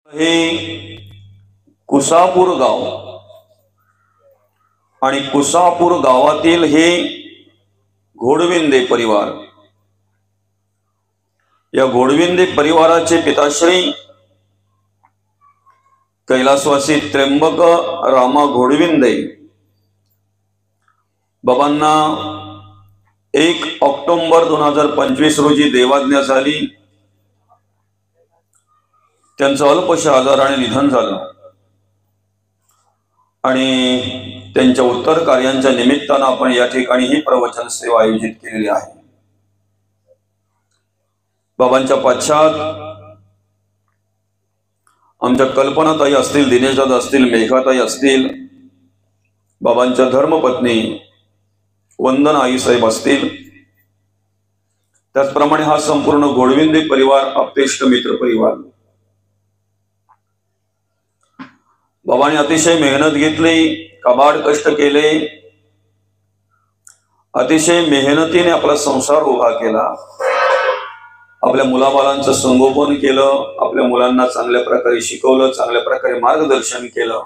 हे कुसापूर गाव आणि कुसापूर गावातील हे घोडविंदे परिवार, या घोडविंदे परिवाराचे पिताश्री कैलासवासी त्र्यंबक रामा घोडविंदे बाबांना 1 ऑक्टोबर 2025 रोजी देवाज्ञा झाली। त्यांचं अल्पशा आजाराने निधन झालं आणि त्यांच्या उत्तर कार्यांच्या निमित्तानं आपण या ठिकाणी ही प्रवचन सेवा आयोजित केलेली आहे। बाबांच्या पश्चात आमच्या कल्पनाताई असतील, दिनेशदादा असतील, मेघाताई असतील, बाबांच्या धर्मपत्नी वंदना आईसाहेब असतील, त्याचप्रमाणे हा संपूर्ण घोडविंदे परिवार, आप्तेष्ट मित्र परिवार। बाबांनी अतिशय मेहनत घेतली, कबाड कष्ट केले, अतिशय मेहनतीने आपला संसार उभा केला, आपल्या मुलाबाळांचं संगोपन केलं, आपल्या मुलांना चांगल्या प्रकारे शिकवलं, चांगल्या प्रकारे मार्गदर्शन केलं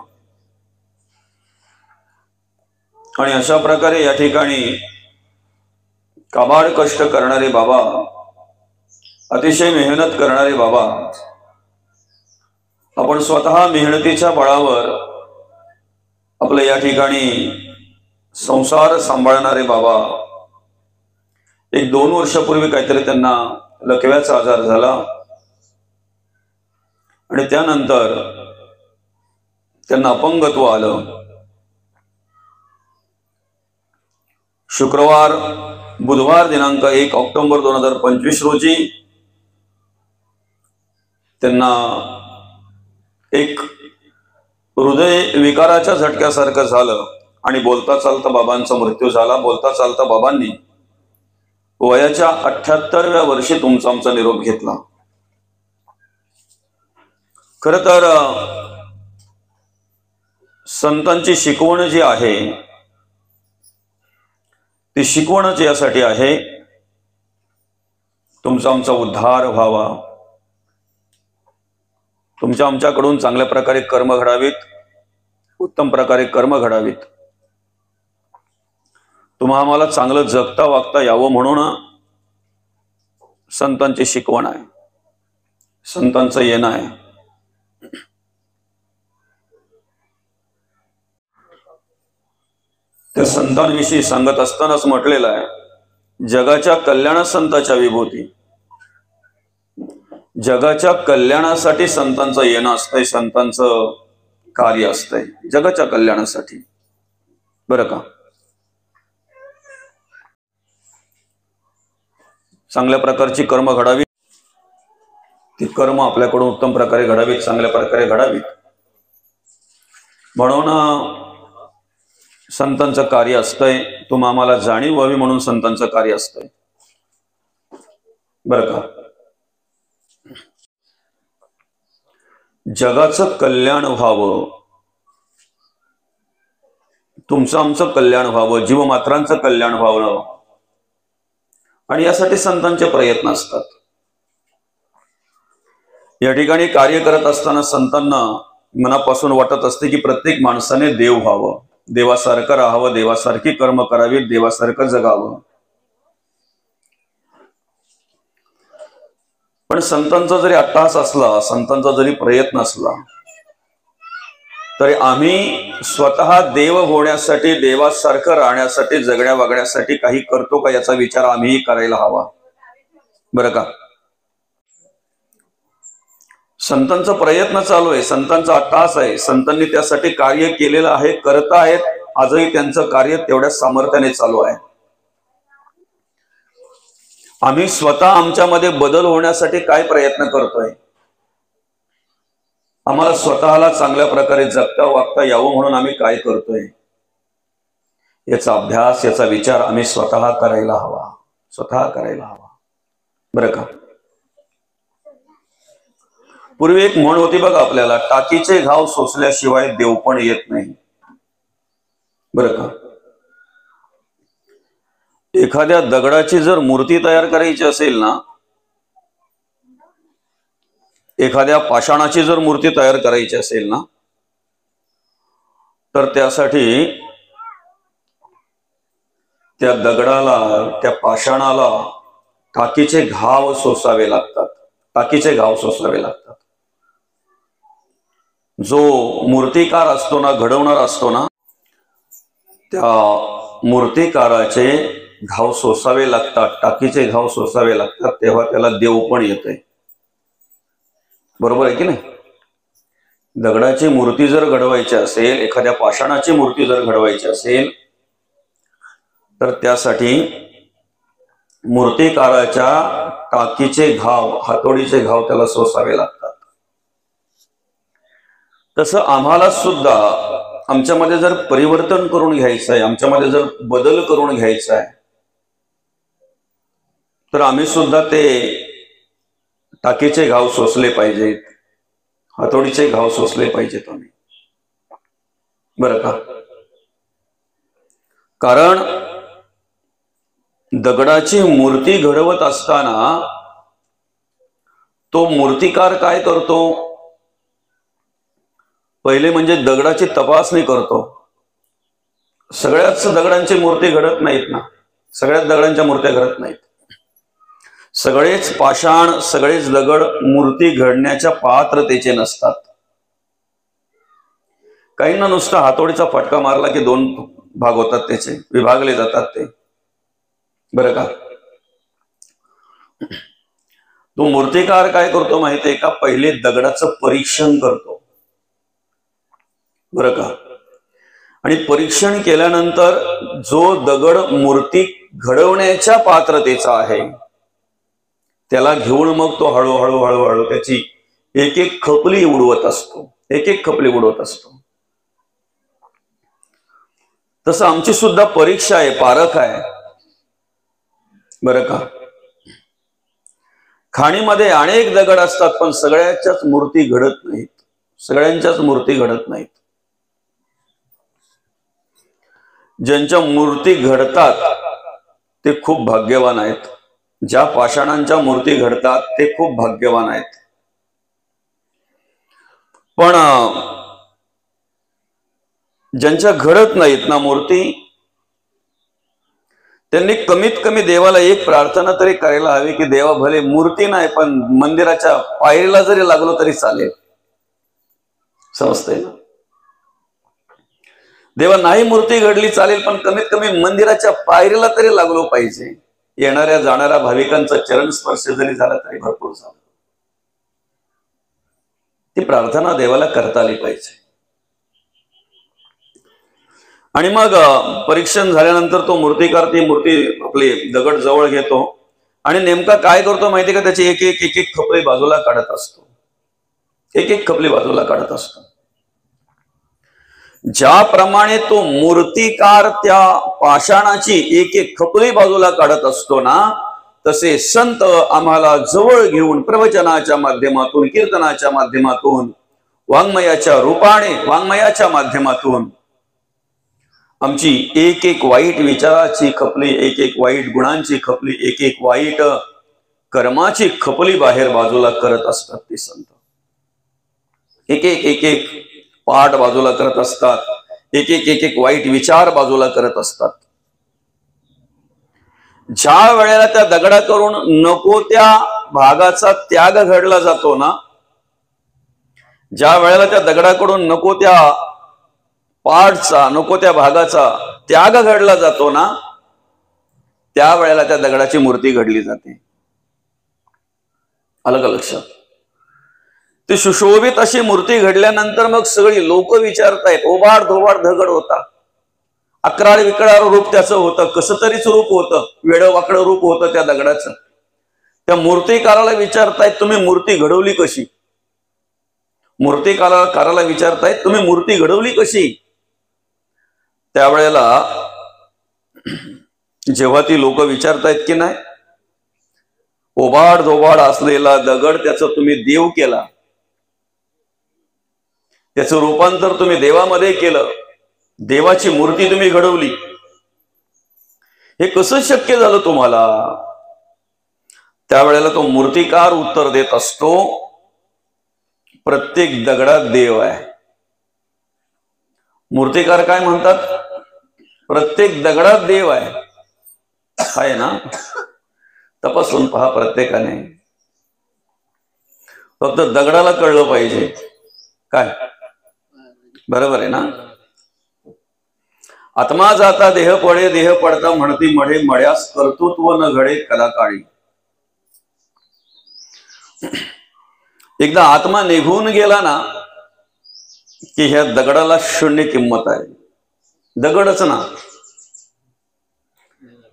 आणि अशा प्रकारे या ठिकाणी कबाड कष्ट करणारे बाबा, अतिशय मेहनत करणारे बाबा, आपण स्वतः मेहनतीच्या बळावर आपल्या या ठिकाणी संसार सांभाळणारे बाबा, 1-2 वर्षापूर्वी काहीतरी त्यांना लकव्याचा आजार झाला आणि त्यानंतर त्यांना अपंगत्व आलं। शुक्रवार बुधवार दिनांक 1 ऑक्टोबर 2025 रोजी त्यांना एक हृदय विकाराच्या झटक्यासारखं झालं आणि बोलता चालता बाबांचा मृत्यू झाला। बोलता चालता बाबांनी वयाच्या 78व्या वर्षी तुमचा आमचा निरोप घेतला। खरं तर संतांची शिकवण जी आहे ती शिकवणच यासाठी आहे तुमचा आमचा उद्धार व्हावा, तुमच्या आमच्याकडून चांगल्या प्रकारे कर्म घडावीत, उत्तम प्रकारे कर्म घडावीत, तुम्हा आम्हाला चांगलं जगता वागता यावं म्हणून संतांची शिकवण आहे, संतांचं येणं आहे। त्या संतांविषयी सांगत असतानाच म्हटलेलं आहे, जगाच्या कल्याणा संतांच्या विभूती, जगाच्या कल्याणासाठी संतांचं येणं असतंय, संतांचं कार्य असतंय जगाच्या कल्याणासाठी, बरं का। चांगल्या प्रकारची कर्म घडावी, ती कर्म आपल्याकडून उत्तम प्रकारे घडावीत, चांगल्या प्रकारे घडावीत म्हणून संतांचं कार्य असतंय। तुम्हा आम्हाला जाणीव व्हावी म्हणून संतांचं कार्य असतंय, बरं का। जगाचं कल्याण व्हावं, तुमचं आमचं कल्याण व्हावं, जीवमात्रांचं कल्याण व्हावं आणि यासाठी संतांचे प्रयत्न असतात। या ठिकाणी कार्य करत असताना संतांना मनापासून वाटत असते की प्रत्येक माणसाने देव व्हावं, देवासारखं राहावं, देवासारखी कर्म करावीत, देवासारखं जगावं। पण संतांचा जरी अट्टहास असला, संतांचा जरी प्रयत्न असला, तरी आम्ही स्वतः देव होण्यासाठी, देवासारखं राहण्यासाठी, जगण्या वागण्यासाठी काही करतो का याचा विचार आम्हीही करायला हवा, बरं का। संतांचा प्रयत्न चालू आहे, संतांचा अट्टहास आहे, संतांनी त्यासाठी कार्य केलेलं आहे, करत आहेत, आजही त्यांचं कार्य तेवढ्या सामर्थ्याने चालू आहे। आम्ही स्वतः आमच्यामध्ये बदल होण्यासाठी काय प्रयत्न करतोय, आम्हाला स्वतःला चांगल्या प्रकारे जगता वागता यावं म्हणून आम्ही काय करतोय याचा अभ्यास, याचा विचार आम्ही स्वतः करायला हवा, स्वतः करायला हवा, बरं का। पूर्वी एक म्हण होती बघा आपल्याला, टाकीचे घाव सोसल्याशिवाय देव पण येत नाही, बरं का। एखाद्या दगडाची जर मूर्ती तयार करायची असेल ना, एखाद्या पाषाणाची जर मूर्ती तयार करायची असेल ना, तर त्यासाठी त्या दगडाला, त्या पाषाणाला टाकीचे घाव सोसावे लागतात. टाकीचे घाव सोसावे लागतात. जो मूर्तिकार असतो ना, घडवणार असतो ना, त्या मूर्तिकाराचे घाव सोसावे लागतात, टाकीचे घाव सोसावे लागतात, तेव्हा त्याला देव पण येते. बरोबर आहे की नाही? दगडाची मूर्ती जर घडवायची असेल, एखाद्या पाषाणाची मूर्ती जर घडवायची असेल, तर त्यासाठी मूर्तिकाराच्या टाकीचे घाव, हातोडीचे घाव त्याला सोसावे लागतात. तसं आम्हाला सुद्धा आमच्यामध्ये जर परिवर्तन करून घ्यायचं आहे, आमच्यामध्ये जर बदल करून घ्यायचा आहे, तर आम्ही सुद्धा ते टाकीचे घाव सोसले पाहिजेत, हातोडीचे घाव सोसले पाहिजेत आम्ही. बरं का? कारण दगडाची मूर्ती घडवत असताना तो मूर्तिकार काय करतो? पहिले म्हणजे दगडाची तपासणी करतो. सगळ्याच दगडांची मूर्ती घडत नाहीत ना, सगळ्याच दगडांच्या मूर्त्या घडत नाहीत. सगळेच पाषाण, सगळेच दगड मूर्ती घडण्याच्या पात्रतेचे नसतात. काहींना नुसता हातोडीचा फटका मारला की 2 भाग होतात, त्याचे विभागले जातात ते. बरं का? तो मूर्तिकार काय करतो माहितीये का? पहिले दगडाचं परीक्षण करतो. बरं का? आणि परीक्षण केल्यानंतर जो दगड मूर्ती घडवण्याच्या पात्रतेचा आहे, त्याला घेऊन मग तो हळूहळू हळूहळू त्याची एक एक खपली उडवत असतो, एक एक खपली उडवत असतो. तसं आमची सुद्धा परीक्षा आहे, पारख आहे. बरं का? खाणीमध्ये अनेक दगड असतात, पण सगळ्यांच्याच मूर्ती घडत नाहीत, सगळ्यांच्याच मूर्ती घडत नाहीत. ज्यांच्या मूर्ती घडतात ते खूप भाग्यवान आहेत. ज्या पाषाणांच्या मूर्ती घडतात ते खूप भाग्यवान आहेत. पण ज्यांच्या घडत नाहीत ना मूर्ती, त्यांनी कमीत कमी देवाला एक प्रार्थना तरी करायला हवी की देवा, भले मूर्ती नाही पण मंदिराच्या पायरीला जरी लागलो तरी चालेल. समजतंय ना? देवा, नाही मूर्ती घडली चालेल, पण कमीत कमी मंदिराच्या पायरीला तरी लागलो पाहिजे. येणाऱ्या जाणाऱ्या भाविकांचा चरण स्पर्श जरी झाला तरी भरपूर झाला. ती प्रार्थना देवाला करता आली पाहिजे. आणि मग परीक्षण झाल्यानंतर तो मूर्तिकार ती मूर्ती आपली दगड जवळ घेतो आणि नेमका काय करतो माहिती का? त्याची एक एक एक एक खपली बाजूला काढत असतो, एक एक खपली बाजूला काढत असतो. ज्याप्रमाणे तो मूर्तिकार त्या पाषाणाची एक एक खपली बाजूला काढत असतो ना, तसे संत आम्हाला जवळ घेऊन प्रवचनाच्या माध्यमातून, कीर्तनाच्या माध्यमातून, वाङ्मयाच्या रूपाने, वाङ्मयाच्या माध्यमातून आमची एक एक वाईट विचाराची खपली, एक एक वाईट गुणांची खपली, एक एक वाईट कर्माची खपली बाहेर बाजूला करत असतात ते संत. एक एक एक एक पाठ बाजूला करत असतात, एक एक एक एक वाईट विचार बाजूला करत असतात. ज्या वेळेला त्या दगडाकडून नको त्या भागाचा त्याग घडला जातो ना, ज्या वेळेला त्या दगडाकडून नको त्या पाठचा, नको त्या भागाचा त्याग घडला जातो ना, त्या वेळेला त्या दगडाची मूर्ती घडली जाते. आलं का लक्षात? ती सुशोभित अशी मूर्ती घडल्यानंतर मग सगळी लोक विचारतायत, ओबाड धोबाड दगड होता, अकराळ विकराळ रूप त्याचं होतं, कसं तरीच रूप होतं, वेडवाकडं रूप होतं त्या दगडाचं. त्या मूर्तिकाराला विचारतायत, तुम्ही मूर्ती घडवली कशी? मूर्तिकाराला विचारतायत, तुम्ही मूर्ती घडवली कशी? त्यावेळेला जेव्हा ती लोक विचारतायत की नाही, ओबाड धोबाड असलेला दगड त्याचं तुम्ही देव केला, त्याचं रूपांतर तुम्ही देवामध्ये केलं, देवाची मूर्ती तुम्ही घडवली, हे कसं शक्य झालं तुम्हाला? त्यावेळेला तो मूर्तिकार उत्तर देत असतो, प्रत्येक दगडात देव आहे. मूर्तिकार काय म्हणतात? प्रत्येक दगडात देव आहे ना? तपासून पहा प्रत्येकाने. फक्त दगडाला कळलं पाहिजे काय, बरोबर आहे ना? आत्मा जाता देह पडे, देह पडता म्हणती मढे, मड्यास कर्तृत्व न घडे कला काळी. एकदा आत्मा निघून गेला ना की ह्या दगडाला शून्य किंमत आहे. दगडच ना.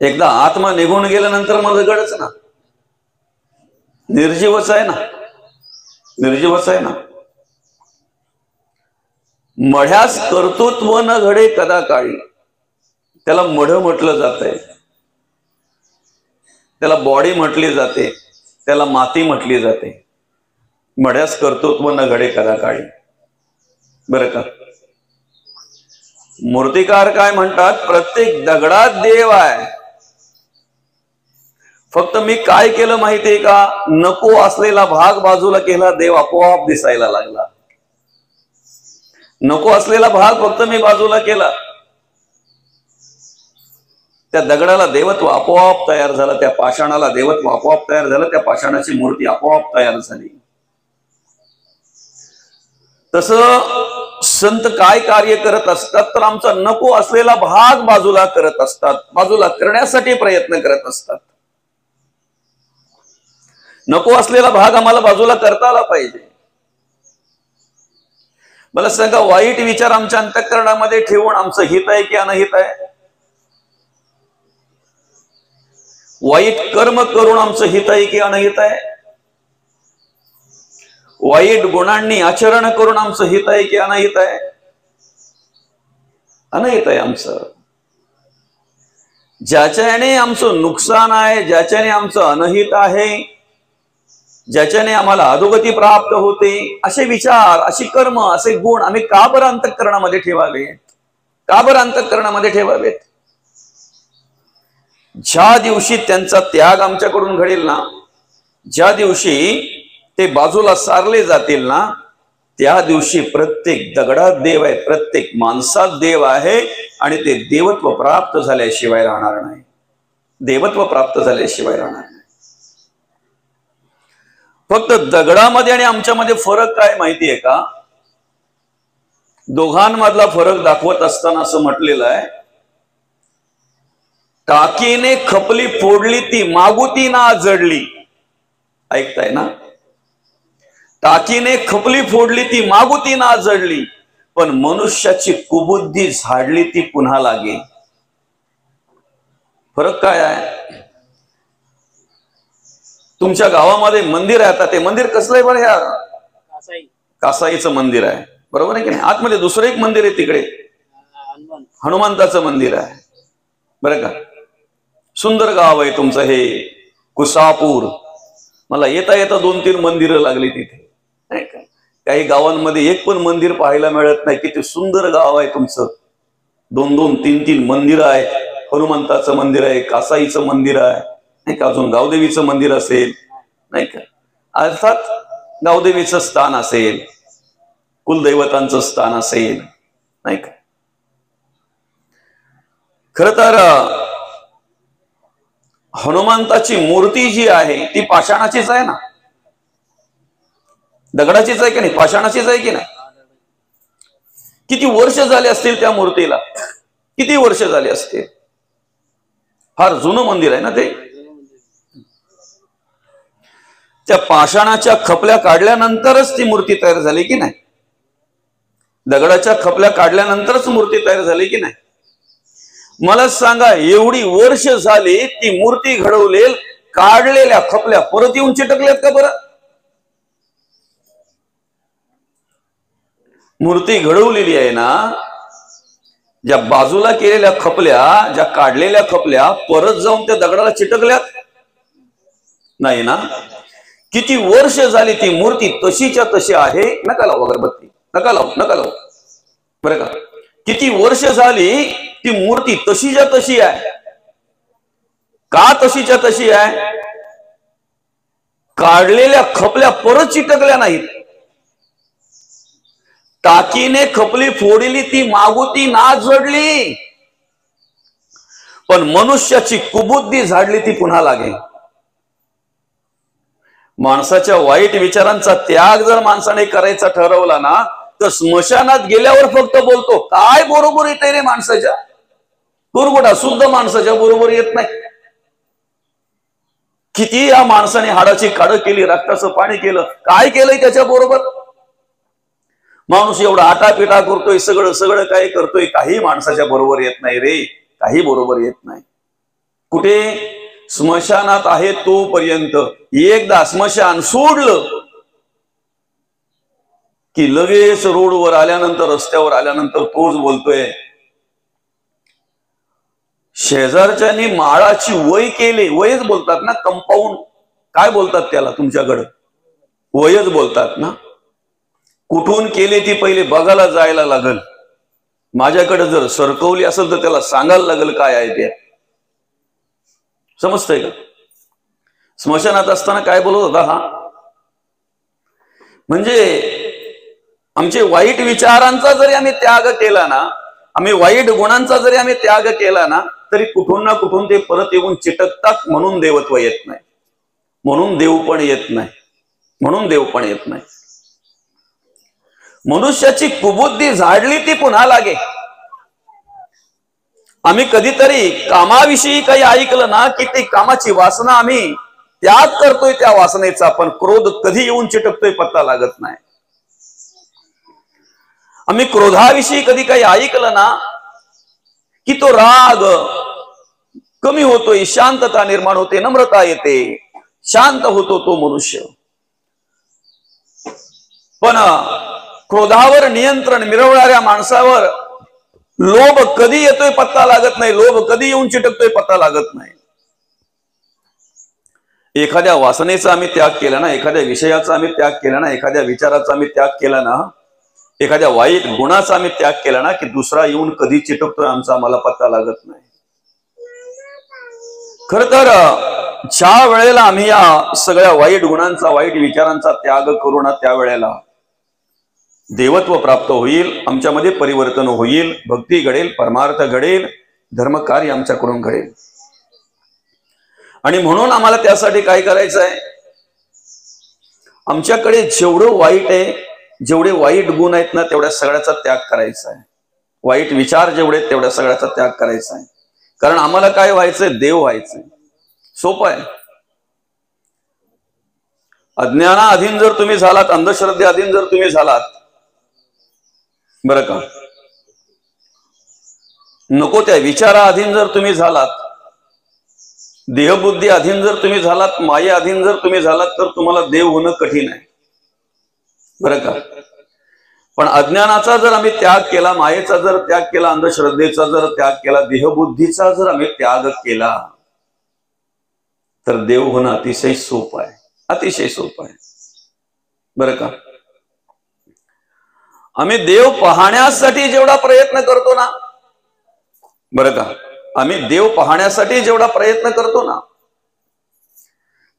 एकदा आत्मा निघून गेल्यानंतर मग दगडच ना. निर्जीवच आहे ना. निर्जीवच आहे ना. मढ्यास कर्तृत्व न घडे कदा काळी. त्याला मढ म्हटलं जातंय, त्याला बॉडी म्हटली जाते, त्याला माती म्हटली जाते. मढ्यास कर्तृत्व न घडे कदा काळी. बरं का? मूर्तिकार काय म्हणतात? प्रत्येक दगडात देव आहे. फक्त मी काय केलं माहितीये का? नको असलेला भाग बाजूला केला, देव आपोआप दिसायला लागला. नको असलेला भाग फक्त मी बाजूला केला, त्या दगडाला देवत्व आपोआप तयार झालं, त्या पाषाणाला देवत्व आपोआप तयार झालं, त्या पाषाणाची मूर्ती आपोआप तयार झाली. तसं संत काय कार्य करत असतात? तर आमचा नको असलेला भाग बाजूला करत असतात, बाजूला करण्यासाठी प्रयत्न करत असतात. नको असलेला भाग आम्हाला बाजूला करता आला पाहिजे. मला सांगा, वाईट विचार आमच्या अंतःकरणामध्ये ठेवून आमचं हित आहे की अनहित आहे? वाईट कर्म करून आमचं हित आहे की अनहित आहे? वाईट गुणांनी आचरण करून आमचं हित आहे की अनहित आहे? अनहित आहे आमचं. ज्याच्याने आमचं नुकसान आहे, ज्याच्याने आमचं अनहित आहे, ज्याच्याने आम्हाला अधोगती प्राप्त होते, असे विचार, अशी कर्म, असे गुण आम्ही का बरं अंतःकरणामध्ये ठेवावेत? का बरं अंतःकरणामध्ये ठेवावेत? ज्या दिवशी त्यांचा त्याग आमच्याकडून घडेल ना, ज्या दिवशी ते बाजूला सारले जातील ना, त्या दिवशी प्रत्येक दगडात देव आहे, प्रत्येक माणसात देव आहे. आणि ते देवत्व प्राप्त झाल्याशिवाय राहणार नाही. देवत्व प्राप्त झाल्याशिवाय राहणार नाही. फक्त दगडामध्ये आणि आमच्यामध्ये फरक काय माहितीये का? दोघांमधला फरक दाखवत असताना असं म्हटलेलं आहे, टाकीने खपली फोडली ती मागुती ना जडली. ऐकताय ना? टाकीने खपली फोडली ती मागुती ना जडली, पण मनुष्याची कुबुद्धी झाडली ती पुन्हा लागे. फरक काय आहे? तुमच्या गावामध्ये मंदिर आहे, आता ते मंदिर कसलं आहे बरं? ह्या कासाईचं मंदिर आहे, बरोबर आहे की नाही? आतमध्ये दुसरं एक मंदिर आहे, तिकडे हनुमंताचं मंदिर आहे, बरं का? सुंदर गाव आहे तुमचं हे कुसापूर. मला येता येता 2-3 मंदिरं लागली तिथे. काही गावांमध्ये एक पण मंदिर पाहायला मिळत नाही. किती सुंदर गाव आहे तुमचं. 2-2, 3-3 मंदिर आहे. हनुमंताचं मंदिर आहे, कासाईचं मंदिर आहे, नाही का? अजून गावदेवीचं मंदिर असेल, नाही का? अर्थात गावदेवीचं स्थान असेल, कुलदैवतांचं स्थान असेल, नाही का? खर तर हनुमंताची मूर्ती जी आहे ती पाषाणाचीच आहे ना, दगडाचीच आहे की नाही? पाषाणाचीच आहे की नाही? किती वर्ष झाले असतील त्या मूर्तीला? किती वर्ष झाले असतील? फार जुनं मंदिर आहे ना ते. त्या पाषाणाच्या खपल्या काढल्यानंतरच ती मूर्ती तयार झाली की नाही? दगडाच्या खपल्या काढल्यानंतरच मूर्ती तयार झाली की नाही? मला सांगा, एवढी वर्ष झाली ती मूर्ती घडवलेल, काढलेल्या खपल्या परत येऊन चिटकल्यात का बरं? मूर्ती घडवलेली आहे ना, ज्या बाजूला केलेल्या खपल्या, ज्या काढलेल्या खपल्या परत जाऊन त्या दगडाला चिटकल्यात नाही ना? किती वर्ष झाली ती मूर्ती तशीच्या तशी आहे. नका लावू अगरबत्ती, नका लावू, नका लावू, बरं का? किती वर्ष झाली ती मूर्ती तशीच्या तशी आहे. का तशीच्या तशी आहे? काढलेल्या खपल्या परत चिटकल्या नाहीत. टाकीने खपली फोडली ती मागुती ना झडली, पण मनुष्याची कुबुद्धी झाडली ती पुन्हा लागे. माणसाच्या वाईट विचारांचा त्याग जर माणसाने करायचा ठरवला ना, तर स्मशानात गेल्यावर फक्त बोलतो काय बरोबर येते रे माणसाच्या, कुरगुडा शुद्ध माणसाच्या बरोबर येत नाही. किती या माणसाने हाडाची काढ केली, रक्ताचं पाणी केलं, काय केलंय त्याच्या बरोबर. माणूस एवढा आटापिटा करतोय, सगळं सगळं काय करतोय, काही माणसाच्या बरोबर येत नाही रे, काही बरोबर येत नाही. कुठे? स्मशानात आहे तोपर्यंत. एकदा स्मशान सोडलं की लगेच रोडवर आल्यानंतर, रस्त्यावर आल्यानंतर तोच बोलतोय, शेजारच्यानी माळाची वय केली. वयच बोलतात ना, कंपाऊंड काय बोलतात त्याला तुमच्याकडं, वयच बोलतात ना. कुठून केली ती पहिले बघायला जायला लागल. माझ्याकडे जर सरकवली असेल तर त्याला सांगायला लागल काय आहे ते. समजतंय का? स्मशानात असताना काय बोलत होता हा? म्हणजे आमचे वाईट विचारांचा जरी आम्ही त्याग केला ना, आम्ही वाईट गुणांचा जरी आम्ही त्याग केला ना, तरी कुठून ना कुठून ते परत येऊन चिटकतात. म्हणून देवत्व येत नाही, म्हणून देव पण येत नाही, म्हणून देव पण येत नाही. मनुष्याची कुबुद्धी झाडली ती पुन्हा लागे. आम्ही कधीतरी कामाविषयी काही ऐकलं ना, की ती कामाची वासना आम्ही त्याग करतोय त्या वासनेचा, पण क्रोध कधी येऊन चिटकतोय पत्ता लागत नाही. आम्ही क्रोधाविषयी कधी काही ऐकलं ना, की तो राग कमी होतोय, शांतता निर्माण होते, नम्रता येते, शांत होतो तो मनुष्य. पण क्रोधावर नियंत्रण मिळवणाऱ्या माणसावर लोभ कधी येतोय पत्ता लागत नाही, लोभ कधी येऊन चिटकतोय पत्ता लागत नाही. एखाद्या वासनेचा आम्ही त्याग केला ना, एखाद्या विषयाचा आम्ही त्याग केला ना, एखाद्या विचाराचा आम्ही त्याग केला ना, एखाद्या वाईट गुणाचा आम्ही त्याग केला ना, की दुसरा येऊन कधी चिटकतोय आमचा आम्हाला पत्ता लागत नाही. खर तर ज्या वेळेला आम्ही या सगळ्या वाईट गुणांचा, वाईट विचारांचा त्याग करू ना, त्यावेळेला देवत्व प्राप्त होईल, आमच्यामध्ये परिवर्तन होईल, भक्ती घडेल, परमार्थ घडेल, धर्मकार्य आमच्याकडून घडेल. आणि म्हणून आम्हाला त्यासाठी काय करायचं आहे? आमच्याकडे जेवढं वाईट आहे, जेवढे वाईट गुण आहेत ना, तेवढ्या सगळ्याचा त्याग करायचा आहे. वाईट विचार जेवढे आहेत तेवढ्या सगळ्याचा त्याग करायचा आहे. कारण आम्हाला काय व्हायचंय? देव व्हायचंय. सोपं आहे. अज्ञानाधीन जर तुम्ही झालात, अंधश्रद्धेअधीन जर तुम्ही झालात, बरं का, नको त्या विचाराधीन जर तुम्ही झालात, देहबुद्धी अधीन जर तुम्ही झालात, माये अधीन जर तुम्ही झालात, तर तुम्हाला देव होणं कठीण आहे. बरं का. पण अज्ञानाचा जर आम्ही त्याग केला, मायेचा जर त्याग केला, अंधश्रद्धेचा जर त्याग केला, देहबुद्धीचा जर आम्ही त्याग केला, तर देव होणं अतिशय सोपं आहे, अतिशय सोपं आहे. बरं का. आम्ही देव पाहण्यासाठी जेवढा प्रयत्न करतो ना, बरं का, आम्ही देव पाहण्यासाठी जेवढा प्रयत्न करतो ना,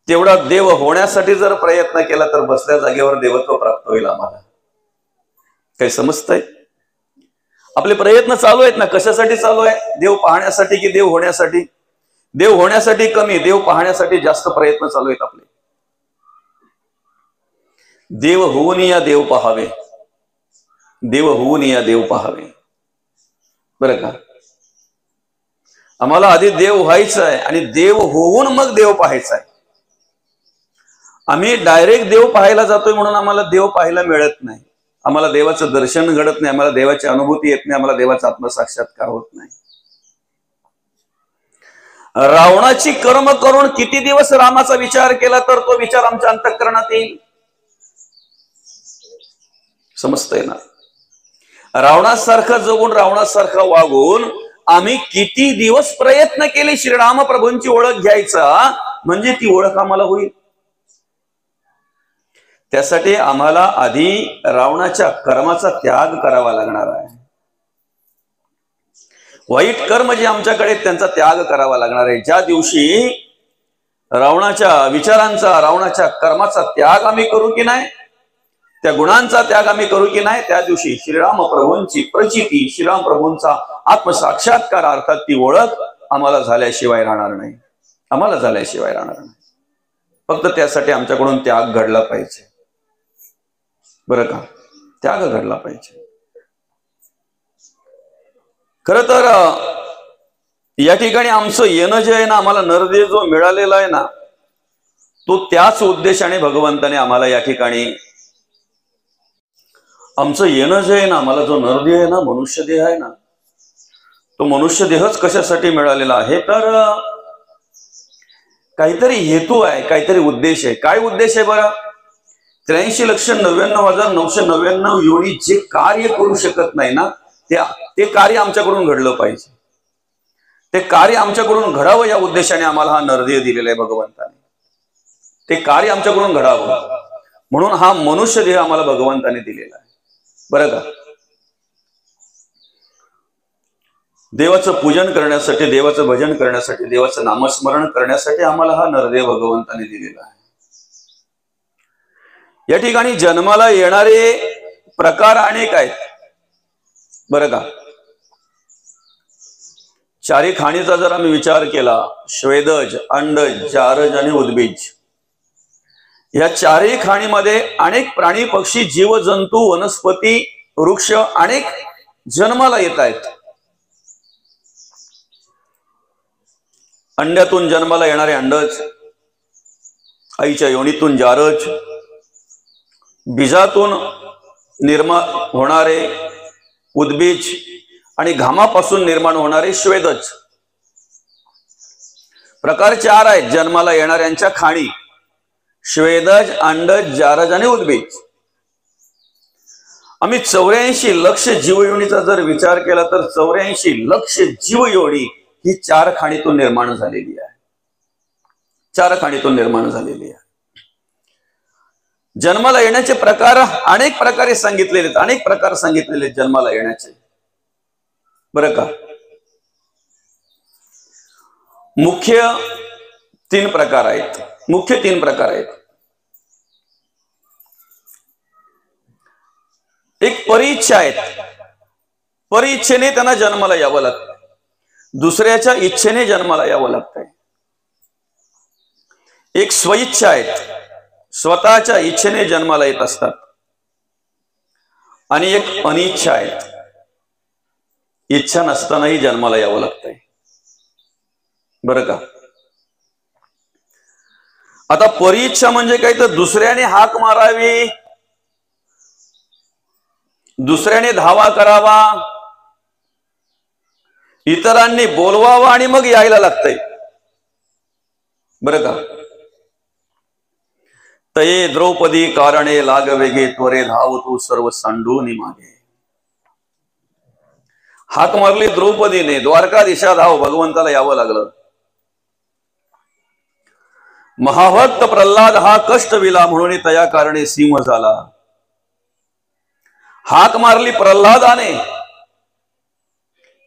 तेवढा देव होण्यासाठी जर प्रयत्न केला तर बसल्या जागेवर देवत्व प्राप्त होईल आम्हाला. काही समजतंय? आपले प्रयत्न चालू आहेत ना, कशासाठी चालू आहे? देव पाहण्यासाठी की देव होण्यासाठी? देव होण्यासाठी कमी, देव पाहण्यासाठी जास्त प्रयत्न चालू आहेत आपले. देव होऊन या देव पाहावे, देव होऊन या देव पाहावे. बरं का. आम्हाला आधी देव व्हायचं आहे आणि देव होऊन मग देव पाहायचा आहे. आम्ही डायरेक्ट देव पाहायला जातोय म्हणून आम्हाला देव पाहायला मिळत नाही, आम्हाला देवाचं दर्शन घडत नाही, आम्हाला देवाची अनुभूती येत नाही, आम्हाला देवाचा आत्मसाक्षात्कार होत नाही. रावणाची कर्म करून किती दिवस रामाचा विचार केला तर तो विचार आमच्या अंतःकरणात येईल? समजतंय ना? रावणासारखं जगून, रावणासारखं वागून आम्ही किती दिवस प्रयत्न केले श्रीराम प्रभूंची ओळख घ्यायचा, म्हणजे ती ओळख आम्हाला होईल. त्यासाठी आम्हाला आधी रावणाच्या कर्माचा त्याग करावा लागणार आहे. वाईट कर्म जे आमच्याकडे त्यांचा त्याग करावा लागणार आहे. ज्या दिवशी रावणाच्या विचारांचा, रावणाच्या कर्माचा त्याग आम्ही करू की नाही, त्या गुणांचा त्याग आम्ही करू की नाही, त्या दिवशी श्रीराम प्रभूंची प्रचिती, श्रीराम प्रभूंचा आत्मसाक्षात्कार अर्थात ती ओळख आम्हाला झाल्याशिवाय राहणार नाही, आम्हाला झाल्याशिवाय राहणार नाही. फक्त त्यासाठी आमच्याकडून त्याग घडला पाहिजे, बरं का, त्याग घडला पाहिजे. खर तर या ठिकाणी आमचं येणं जे आहे ना, आम्हाला नरदेह जो मिळालेला आहे ना, तो त्याच उद्देशाने भगवंताने आम्हाला या ठिकाणी आमचं येणं जे आहे ना, आम्हाला जो नरदेह आहे ना, मनुष्य देह आहे ना, तो मनुष्य देहच कशासाठी मिळालेला आहे, तर काहीतरी हेतू आहे, काहीतरी उद्देश आहे. काय उद्देश आहे बरं? 83,99,999 योनी जे कार्य करू शकत नाही ना, ते कार्य आमच्याकडून घडलं पाहिजे. ते कार्य आमच्याकडून घडावं या उद्देशाने आम्हाला हा नरदेह दिलेला आहे भगवंताने. ते कार्य आमच्याकडून घडावं म्हणून हा मनुष्य देह आम्हाला भगवंताने दिलेला आहे, बरं का. देवाचं पूजन करण्यासाठी, देवाचं भजन करण्यासाठी, देवाचं नामस्मरण करण्यासाठी आम्हाला हा नरदेह भगवंताने दिलेला आहे. या ठिकाणी जन्माला येणारे प्रकार अनेक आहेत, बरं का. चारी खाणीचा जर आम्ही विचार केला, श्वेदज, अंडज, जारज आणि उद्बीज, या चारही खाणीमध्ये अनेक प्राणी, पक्षी, जीवजंतू, वनस्पती, वृक्ष अनेक जन्माला येत आहेत. अंड्यातून जन्माला येणारे अंडज, आईच्या योनीतून जारज, बीजातून निर्माण होणारे उद्बीज आणि घामापासून निर्माण होणारे श्वेदज. प्रकार चार आहेत जन्माला येणाऱ्यांच्या खाणी: श्वेदज, अंडज, जारज आणि उद्बीज. आम्ही 84 लक्ष जीवयोनीचा जर विचार केला तर 84 लक्ष जीवयोनी ही चार खाणीतून निर्माण झालेली आहे, चार खाणीतून निर्माण झालेली आहे. जन्माला येण्याचे प्रकार अनेक प्रकारे सांगितलेले आहेत, अनेक प्रकार सांगितलेले जन्माला येण्याचे, बरं का. मुख्य तीन प्रकार आहेत, मुख्य तीन प्रकार आहेत. एक परिइच्छा आहेत, परिइच्छेने त्यांना जन्माला यावं लागतं, दुसऱ्याच्या इच्छेने जन्माला यावं लागतंय. एक स्वइच्छा आहेत, स्वतःच्या इच्छेने जन्माला येत असतात. आणि एक अनिच्छा आहेत, इच्छा नसतानाही जन्माला यावं लागतंय, बरं का. आता परिइच्छा म्हणजे काय, तर दुसऱ्याने हाक मारावी, दुसऱ्याने धावा करावा, इतरांनी बोलवावं आणि मग यायला लागतंय, बरं का. तये द्रौपदी कारणे लागवेगे, त्वरे धाव तू सर्व सांडून मागे. हाक मारली द्रौपदीने, द्वारका दिशा धाव, भगवंताला यावं लागलं. महाभक्त प्रल्हाद हा कष्ट विला, म्हणून तया कारणे सिंह झाला. हाक मारली प्रल्हादाने,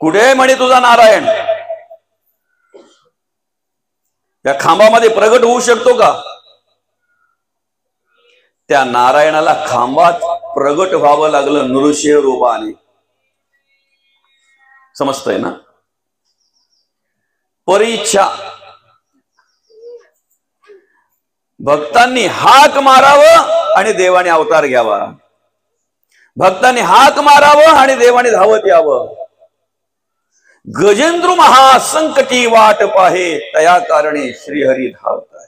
कुठे म्हणे तुझा नारायण, या खांबामध्ये प्रगट होऊ शकतो का? त्या नारायणाला खांबात प्रगट व्हावं लागलं नृसिंह रूपाने, समजतंय ना. परिइच्छा, भक्तांनी हाक मारावं आणि देवाने अवतार घ्यावा, भक्तांनी हाक मारावं आणि देवाने धावत यावं. गजेंद्र महासंकटी वाट पाहे, तया कारणे श्रीहरी धावत आहे.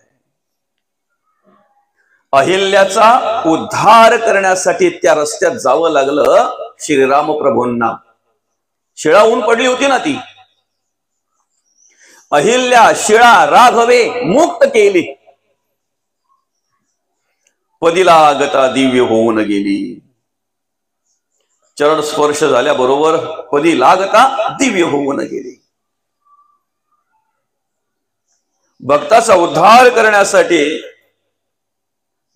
अहिल्याचा उद्धार करण्यासाठी त्या रस्त्यात जावं लागलं श्रीराम प्रभूंना. शिळा ऊन पडली होती ना ती, अहिल्या शिळा राघवे मुक्त केली, पदिला गता दिव्य होऊन गेली. चरण स्पर्श झाल्याबरोबर पदी लागता दिव्य होऊन गेली. भक्ताचा उद्धार करण्यासाठी,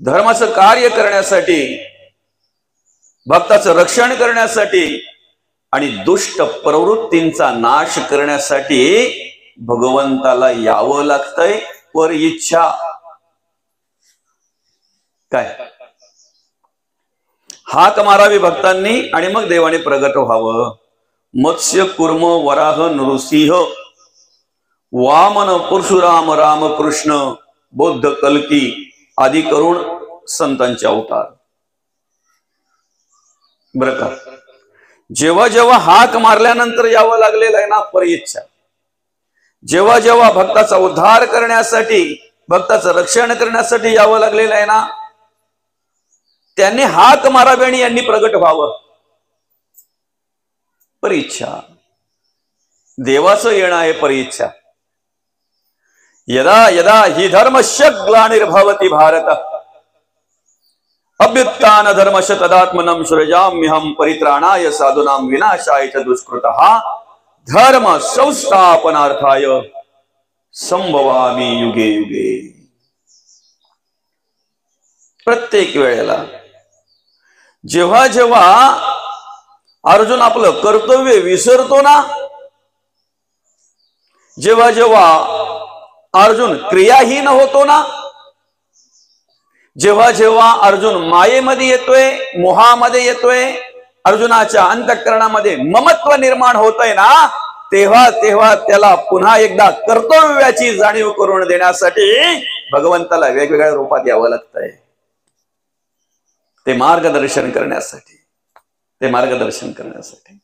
धर्माचं कार्य करण्यासाठी, भक्ताचं रक्षण करण्यासाठी आणि दुष्ट प्रवृत्तींचा नाश करण्यासाठी भगवंताला यावं लागतंय. परिइच्छा काय, हाक मारावी भक्तांनी आणि मग देवाने प्रगट व्हावं. मत्स्य कुर्म वराह नृसिंह वामन परशुराम रामकृष्ण बौद्ध कल्की आदी करून संतांचे अवतार. बरं का, जेव्हा जेव्हा हाक मारल्यानंतर यावं लागलेलं आहे ना परिच्छा, जेव्हा जेव्हा भक्ताचा उद्धार करण्यासाठी भक्ताचं रक्षण करण्यासाठी यावं लागलेलं आहे ना, त्यांनी हाक मारावी आणि यांनी प्रगट व्हावं. परिच्छा, देवाचं येणं आहे परिच्छा. यदा यदा हि धर्मस्य ग्लानिर्भवति भारत अभ्युत्थान धर्मस्य तदात्मनं सृजाम्यहं परित्राणाय साधूनां विनाशाय च दुष्कृतः धर्म संस्थापनार्थाय संभवामि युगे युगे. प्रत्येक वेळेला जेव्हा जेव्हा अर्जुन आपलं कर्तव्य विसरतो ना, जेव्हा जेव्हा अर्जुन क्रियाहीन होतो ना, जेव्हा जेव्हा अर्जुन मायेमध्ये येतोय, मोहामध्ये येतोय, अर्जुनाच्या अंतःकरणामध्ये ममत्व निर्माण होतय ना, तेव्हा तेव्हा त्याला पुन्हा एकदा कर्तव्याची जाणीव करून देण्यासाठी भगवंताला वेगवेगळ्या रूपात यावं लागतंय. ते मार्गदर्शन करण्यासाठी, ते मार्गदर्शन करण्यासाठी.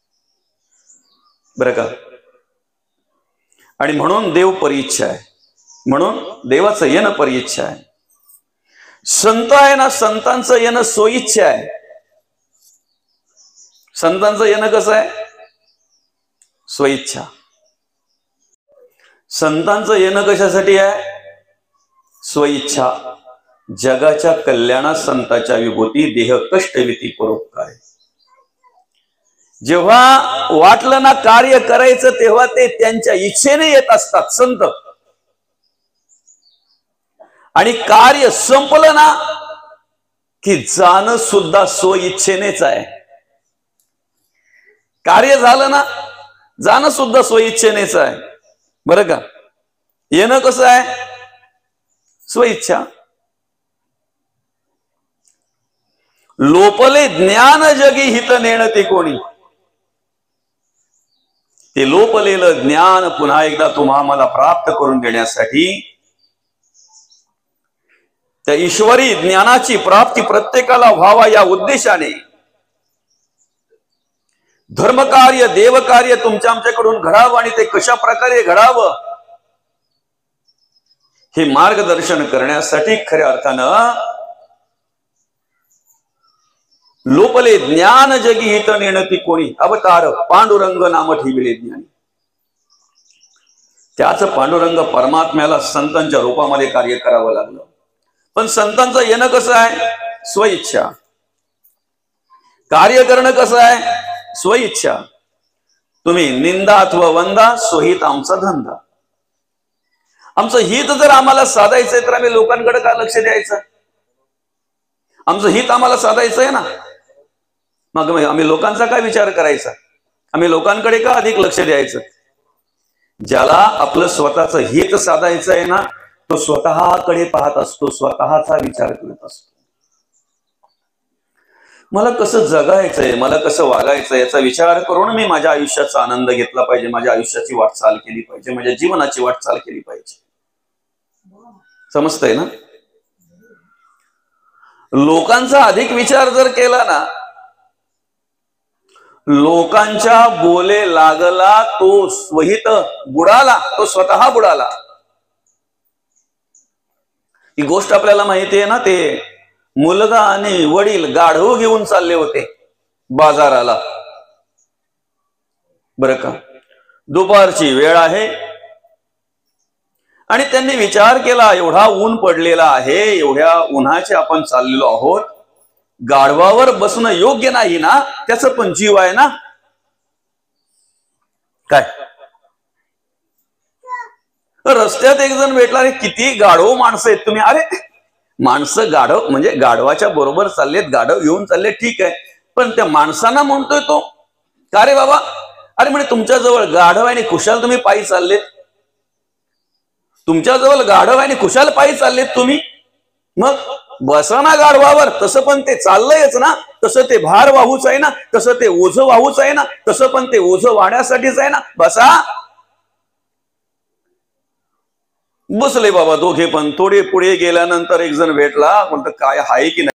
बरं का, आणि म्हणून देव परिच्छा आहे, म्हणून देवाचं येणं परिच्छा आहे. संत आहे ना, संतांचं येणं सोयीच्छा आहे. संतांचं येणं कसं आहे? स्वइच्छा. संतांचं येणं कशासाठी आहे? स्वइच्छा. जगाच्या कल्याणात संतांच्या विभूती देह कष्टविती परोपकार. जेव्हा वाटलं ना कार्य करायचं तेव्हा ते त्यांच्या इच्छेने येत असतात संत, आणि कार्य संपलं ना की जाणं सुद्धा स्वइच्छेनेच आहे. कार्य झालं ना, जाणं सुद्धा स्वइच्छेनेच आहे. बरं का, येणं कसं आहे? स्वइच्छा. लोपले ज्ञान जगी हित नेणते कोणी. ते लोपलेलं ज्ञान पुन्हा एकदा तुम्हा मला प्राप्त करून देण्यासाठी, त्या ईश्वरी ज्ञानाची प्राप्ती प्रत्येकाला व्हावा या उद्देशाने धर्मकार्य देवकार्य तुमच्या आमच्याकडून घडावं, आणि ते कशा प्रकारे घडावं हे मार्गदर्शन करण्यासाठी खऱ्या अर्थानं लोपले ज्ञान जगी हित नेणती कोणी अवतार पांडुरंग नाम ठेविले ज्ञानी. त्याच पांडुरंग परमात्म्याला संतांच्या रूपामध्ये कार्य करावं लागलं. पण संतांचं येणं कसं आहे? स्वइच्छा. कार्य करणं कसं आहे? स्वइच्छा. तुम्ही निंदा अथवा वंदा स्वहित आमचा धंदा. आमचं हित जर आम्हाला साधायचंय तर आम्ही लोकांकडे का लक्ष द्यायचं? आमचं हित आम्हाला साधायचं आहे ना, मग आम्ही लोकांचा काय विचार करायचा? आम्ही लोकांकडे का अधिक लक्ष द्यायचं? ज्याला आपलं स्वतःचं हित साधायचं आहे ना, तो स्वतःकडे पाहत असतो, स्वतःचा विचार करत असतो. मला कसं जगायचंय, मला कसं वागायचं याचा विचार करून मी माझ्या आयुष्याचा आनंद घेतला पाहिजे, माझ्या आयुष्याची वाटचाल केली पाहिजे, माझ्या जीवनाची वाटचाल केली पाहिजे. समजतंय ना? लोकांचा अधिक विचार जर केला ना, लोकांच्या बोले लागला तो स्वहित बुडाला, तो स्वतः बुडाला. ही गोष्ट आपल्याला माहिती आहे ना. ते मुलगा आणि वडील गाढव घेऊन चालले होते बाजाराला. बरं का, दुपारची वेळ आहे आणि त्यांनी विचार केला, एवढा ऊन पडलेला आहे, एवढ्या उन्हाचे आपण चाललेलो आहोत, गाढवावर बसणं योग्य नाही ना, त्याचं पण जीव आहे ना. काय रस्त्यात एक जण भेटला, अरे किती गाढव माणसं आहेत तुम्ही. अरे माणसं गाढव म्हणजे गाढवाच्या बरोबर चाललेत, गाढव घेऊन चालले, ठीक आहे, पण त्या माणसांना म्हणतोय तो, का रे बाबा? अरे म्हणजे तुमच्याजवळ गाढव आहे आणि खुशाल तुम्ही पायी चाललेत. तुमच्याजवळ गाढव आहे आणि खुशाल पायी चाललेत तुम्ही, मग बसा ना गाढवावर. तसं पण ते चाललंयच ना, तसं ते भार वाहूच आहे ना, तसं ते ओझं वाहूच आहे ना, तसं पण ते ओझं वाहण्यासाठीच आहे ना. बसा. बसले बाबा दोघे पण. थोडे पुढे गेल्यानंतर एक जण भेटला, म्हणतो काय आहे की नाही